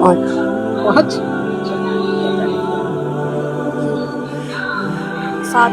5 5 7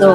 2.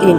3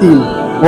3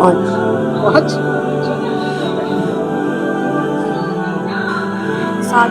5 7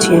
6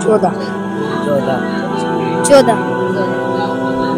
14.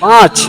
5.